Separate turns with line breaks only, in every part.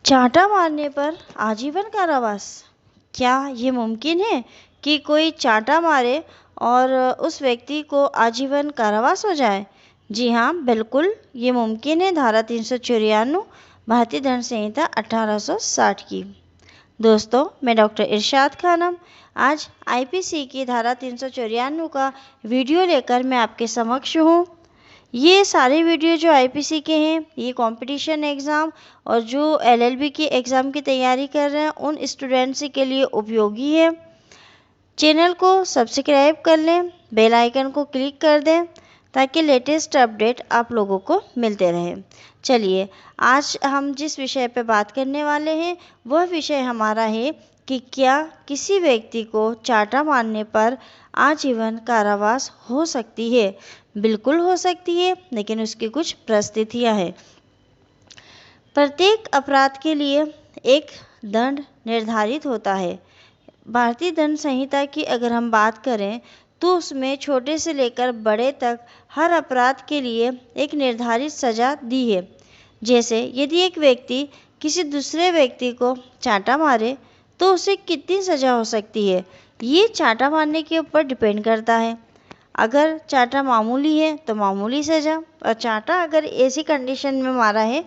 चांटा मारने पर आजीवन कारावास। क्या ये मुमकिन है कि कोई चांटा मारे और उस व्यक्ति को आजीवन कारावास हो जाए? जी हाँ, बिल्कुल ये मुमकिन है। धारा 394 भारतीय दंड संहिता 1860 की। दोस्तों, मैं डॉक्टर इरशाद खानम आज आईपीसी की धारा 394 का वीडियो लेकर मैं आपके समक्ष हूँ। ये सारे वीडियो जो आईपीसी के हैं, ये कंपटीशन एग्ज़ाम और जो एलएलबी की एग्ज़ाम की तैयारी कर रहे हैं उन स्टूडेंट्स के लिए उपयोगी है। चैनल को सब्सक्राइब कर लें, बेल आइकन को क्लिक कर दें ताकि लेटेस्ट अपडेट आप लोगों को मिलते रहें। चलिए, आज हम जिस विषय पर बात करने वाले हैं वह विषय हमारा है कि क्या किसी व्यक्ति को चांटा मारने पर आजीवन कारावास हो सकती है। बिल्कुल हो सकती है, लेकिन उसकी कुछ परिस्थितियां हैं। प्रत्येक अपराध के लिए एक दंड निर्धारित होता है। भारतीय दंड संहिता की अगर हम बात करें तो उसमें छोटे से लेकर बड़े तक हर अपराध के लिए एक निर्धारित सजा दी है। जैसे यदि एक व्यक्ति किसी दूसरे व्यक्ति को चांटा मारे तो उसे कितनी सजा हो सकती है, ये चांटा मारने के ऊपर डिपेंड करता है। अगर चांटा मामूली है तो मामूली सज़ा, और चांटा अगर ऐसी कंडीशन में मारा है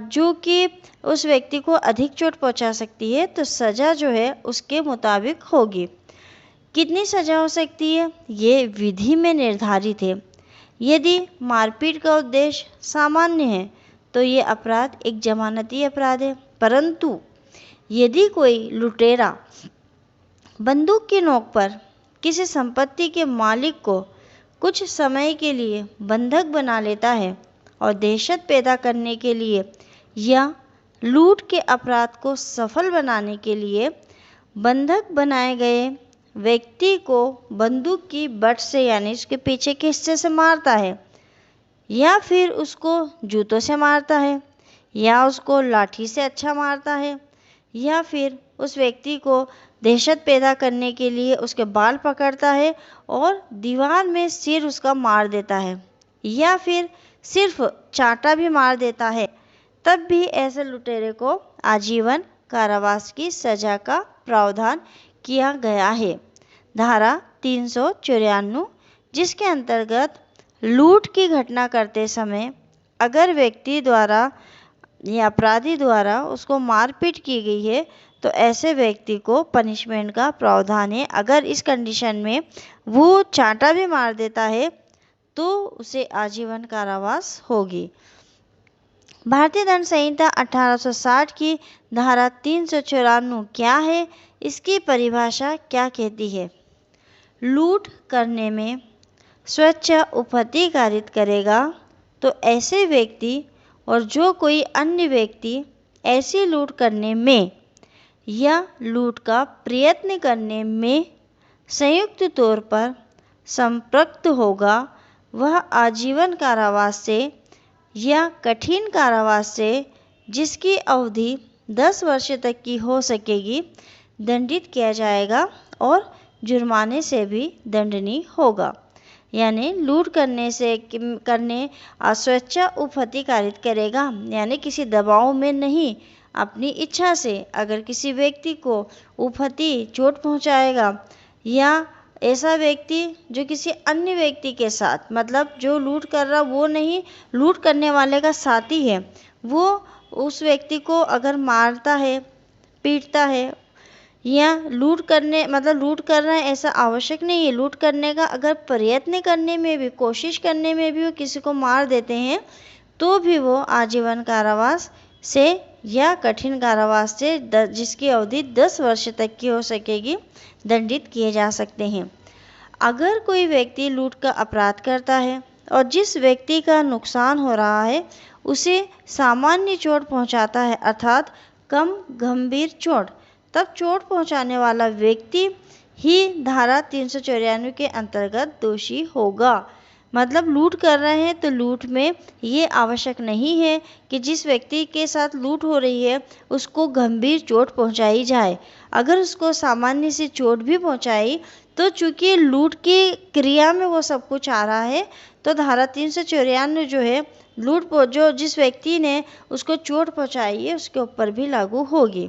जो कि उस व्यक्ति को अधिक चोट पहुंचा सकती है तो सज़ा जो है उसके मुताबिक होगी। कितनी सज़ा हो सकती है ये विधि में निर्धारित है। यदि मारपीट का उद्देश्य सामान्य है तो ये अपराध एक जमानती अपराध है, परंतु यदि कोई लुटेरा बंदूक की नोक पर किसी संपत्ति के मालिक को कुछ समय के लिए बंधक बना लेता है और दहशत पैदा करने के लिए या लूट के अपराध को सफल बनाने के लिए बंधक बनाए गए व्यक्ति को बंदूक की बट से यानी उसके पीछे के हिस्से से मारता है, या फिर उसको जूतों से मारता है, या उसको लाठी से अच्छा मारता है, या फिर उस व्यक्ति को दहशत पैदा करने के लिए उसके बाल पकड़ता है और दीवार में सिर उसका मार देता है, या फिर सिर्फ चांटा भी मार देता है, तब भी ऐसे लुटेरे को आजीवन कारावास की सजा का प्रावधान किया गया है। धारा 394, जिसके अंतर्गत लूट की घटना करते समय अगर व्यक्ति द्वारा या अपराधी द्वारा उसको मारपीट की गई है तो ऐसे व्यक्ति को पनिशमेंट का प्रावधान है। अगर इस कंडीशन में वो चांटा भी मार देता है तो उसे आजीवन कारावास होगी। भारतीय दंड संहिता 1860 की धारा 394 क्या है, इसकी परिभाषा क्या कहती है? लूट करने में स्वेच्छा उपपत्ति कारित करेगा तो ऐसे व्यक्ति और जो कोई अन्य व्यक्ति ऐसी लूट करने में या लूट का प्रयत्न करने में संयुक्त तौर पर संपृक्त होगा, वह आजीवन कारावास से या कठिन कारावास से, जिसकी अवधि 10 वर्ष तक की हो सकेगी, दंडित किया जाएगा और जुर्माने से भी दंडनीय होगा। यानी लूट करने स्वेच्छा उपपत्ति कारित करेगा, यानी किसी दबाव में नहीं, अपनी इच्छा से अगर किसी व्यक्ति को उपपत्ति चोट पहुंचाएगा, या ऐसा व्यक्ति जो किसी अन्य व्यक्ति के साथ, मतलब जो लूट कर रहा वो नहीं, लूट करने वाले का साथी है, वो उस व्यक्ति को अगर मारता है, पीटता है, या लूट कर रहा है ऐसा आवश्यक नहीं है, लूट करने का अगर प्रयत्न करने में भी, कोशिश करने में भी वो किसी को मार देते हैं तो भी वो आजीवन कारावास से या कठिन कारावास से, जिसकी अवधि 10 वर्ष तक की हो सकेगी, दंडित किए जा सकते हैं। अगर कोई व्यक्ति लूट का अपराध करता है और जिस व्यक्ति का नुकसान हो रहा है उसे सामान्य चोट पहुंचाता है, अर्थात कम गंभीर चोट, तब चोट पहुंचाने वाला व्यक्ति ही धारा 394 के अंतर्गत दोषी होगा। मतलब लूट कर रहे हैं तो लूट में ये आवश्यक नहीं है कि जिस व्यक्ति के साथ लूट हो रही है उसको गंभीर चोट पहुंचाई जाए। अगर उसको सामान्य सी चोट भी पहुंचाई तो चूंकि लूट की क्रिया में वो सब कुछ आ रहा है तो धारा 394 जो है लूट जो जिस व्यक्ति ने उसको चोट पहुंचाई है उसके ऊपर भी लागू होगी।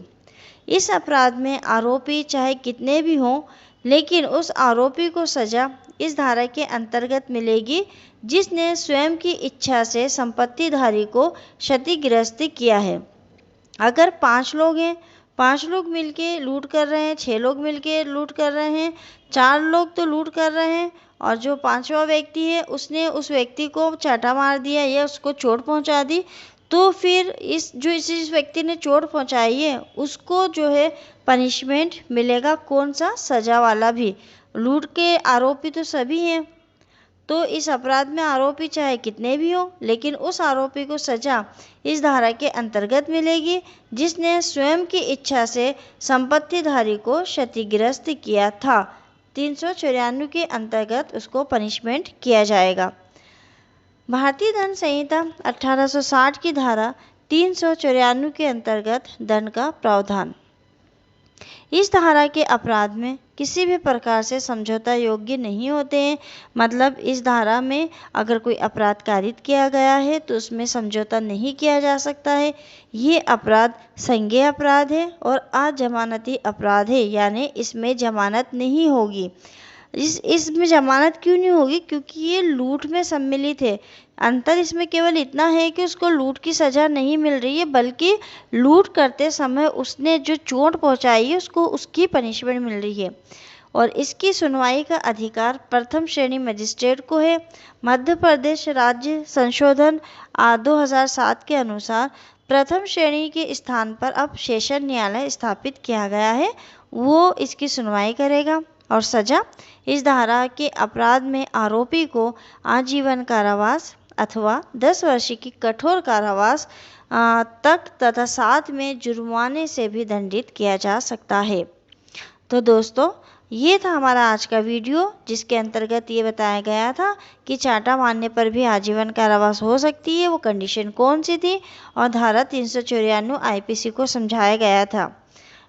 इस अपराध में आरोपी चाहे कितने भी हों, लेकिन उस आरोपी को सजा इस धारा के अंतर्गत मिलेगी जिसने स्वयं की इच्छा से संपत्तिधारी को क्षतिग्रस्त किया है। अगर 5 लोग हैं, 5 लोग मिलके लूट कर रहे हैं, 6 लोग मिलके लूट कर रहे हैं, 4 लोग तो लूट कर रहे हैं और जो 5वां व्यक्ति है उसने उस व्यक्ति को चाटा मार दिया या उसको चोट पहुंचा दी, तो फिर इस व्यक्ति ने चोट पहुंचाई है उसको जो है पनिशमेंट मिलेगा। कौन सा? सजा वाला भी। लूट के आरोपी तो सभी हैं, तो इस अपराध में आरोपी चाहे कितने भी हो, लेकिन उस आरोपी को सजा इस धारा के अंतर्गत मिलेगी जिसने स्वयं की इच्छा से संपत्तिधारी को क्षतिग्रस्त किया था। 394 के अंतर्गत उसको पनिशमेंट किया जाएगा। भारतीय दंड संहिता 1860 की धारा 394 के अंतर्गत दंड का प्रावधान। इस धारा के अपराध में किसी भी प्रकार से समझौता योग्य नहीं होते हैं। मतलब इस धारा में अगर कोई अपराध कारित किया गया है तो उसमें समझौता नहीं किया जा सकता है। ये अपराध संज्ञेय अपराध है और अजमानती अपराध है, यानी इसमें जमानत नहीं होगी। इसमें जमानत क्यों नहीं होगी? क्योंकि ये लूट में सम्मिलित है। अंतर इसमें केवल इतना है कि उसको लूट की सज़ा नहीं मिल रही है, बल्कि लूट करते समय उसने जो चोट पहुंचाई है उसको उसकी पनिशमेंट मिल रही है। और इसकी सुनवाई का अधिकार प्रथम श्रेणी मजिस्ट्रेट को है। मध्य प्रदेश राज्य संशोधन 2007 के अनुसार प्रथम श्रेणी के स्थान पर अब सेशन न्यायालय स्थापित किया गया है, वो इसकी सुनवाई करेगा। और सजा इस धारा के अपराध में आरोपी को आजीवन कारावास अथवा 10 वर्ष की कठोर कारावास तक तथा साथ में जुर्माने से भी दंडित किया जा सकता है। तो दोस्तों, ये था हमारा आज का वीडियो जिसके अंतर्गत ये बताया गया था कि चाटा मारने पर भी आजीवन कारावास हो सकती है, वो कंडीशन कौन सी थी, और धारा 394 आईपीसी को समझाया गया था।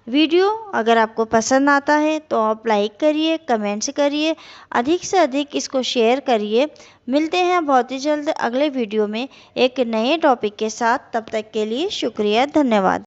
वीडियो अगर आपको पसंद आता है तो आप लाइक करिए, कमेंट्स करिए, अधिक से अधिक इसको शेयर करिए। मिलते हैं बहुत ही जल्द अगले वीडियो में एक नए टॉपिक के साथ। तब तक के लिए शुक्रिया, धन्यवाद।